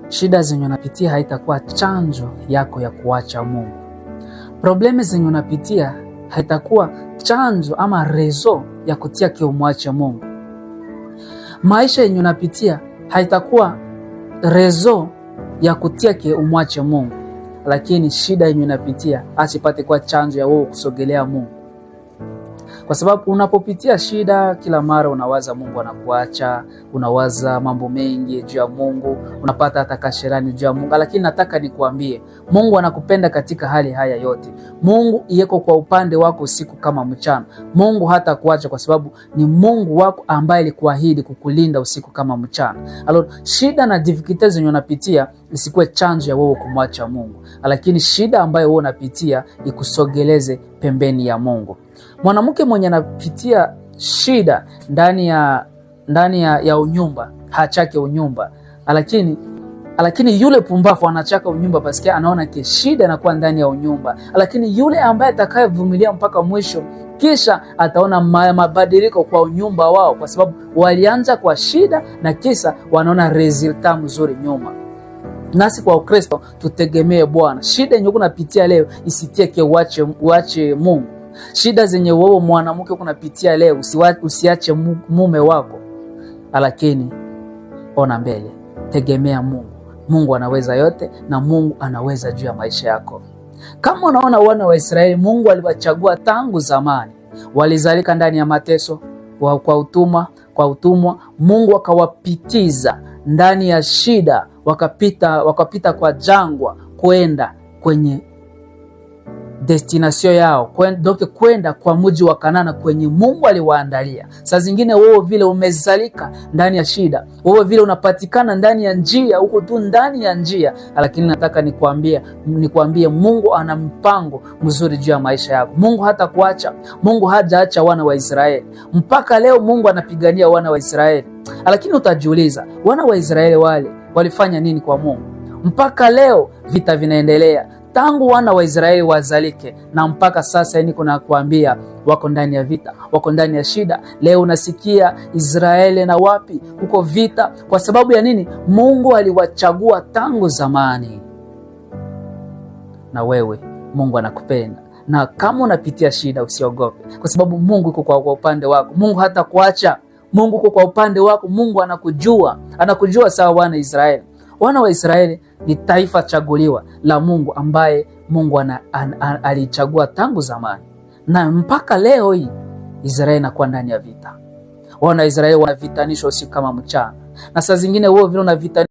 Shida zenye unapitia haitakuwa chanzo yako ya kuacha Mungu. Probleme zenye unapitia haitakuwa chanzo ama rezo ya kutia kiumwache Mungu. Maisha yenye unapitia haitakuwa rezo ya kutia kiumwache Mungu. Lakini shida yenye unapitia asipate kuwa chanzo ya wewe kusogelea Mungu. Kwa sababu unapopitia shida kila mara unawaza Mungu anakuacha, unawaza mambo mengi juu ya Mungu, unapata hata kasherani juu ya Mungu. Lakini nataka nikuambie, Mungu anakupenda katika hali haya yote. Mungu yeko kwa upande wako usiku kama mchana. Mungu hata kuacha kwa sababu ni Mungu wako ambaye alikuahidi kukulinda usiku kama mchana. Alo, shida na difficulties zenye unapitia isikuwe chanzo ya wewe kumwacha Mungu. Lakini shida ambayo wewe unapitia ikusogeleze pembeni ya Mungu. Mwanamke mwenye anapitia shida ndani ya unyumba, hachake unyumba. Lakini yule pumbafu anachaka unyumba pasikia anaona ke shida inakuwa ndani ya unyumba. Lakini yule ambaye atakayevumilia mpaka mwisho, kisha ataona mabadiliko kwa unyumba wao, kwa sababu walianza kwa shida na kisha wanaona resulta mzuri nyuma. Nasi kwa Ukristo tutegemee Bwana. Shida yenye unapitia leo isitieke uache Mungu. Shida zenye wewe mwanamke unapitia leo usiache mume wako. Lakini ona mbele, tegemea Mungu. Mungu anaweza yote na Mungu anaweza juu ya maisha yako. Kama unaona wana wa Israeli, Mungu aliwachagua tangu zamani. Walizalika ndani ya mateso kwa utumwa, Mungu akawapitiza ndani ya shida, wakapita kwa jangwa kwenda kwenye destination yao, kwenda kwa mji wa Kanana kwenye Mungu aliwaandalia. Saa zingine wewe vile umezalika ndani ya shida, wewe vile unapatikana ndani ya njia, uko tu ndani ya njia, lakini nataka nikwambie Mungu ana mpango mzuri juu ya maisha yako. Mungu hata kuacha. Mungu hajaacha wana wa Israeli. Mpaka leo Mungu anapigania wana wa Israeli. Lakini utajiuliza, wana wa Israeli wale walifanya nini kwa Mungu? Mpaka leo vita vinaendelea. Tangu wana wa Israeli wazalike na mpaka sasa niko nakuambia wako ndani ya vita, wako ndani ya shida. Leo unasikia Israeli na wapi huko vita. Kwa sababu ya nini? Mungu aliwachagua tangu zamani. Na wewe Mungu anakupenda. Na kama unapitia shida usiogope, kwa sababu Mungu yuko kwa upande wako. Mungu hata kuacha. Mungu yuko kwa upande wako. Mungu anakujua sawa wana Israeli. Wana wa Israeli ni taifa chaguliwa la Mungu ambaye Mungu alichagua tangu zamani. Na mpaka leo hii Israeli inakuwa ndani ya vita. Wana wa Israeli wanavitanishwa usiku kama mchana. Na saa zingine wewe vile unavitanishwa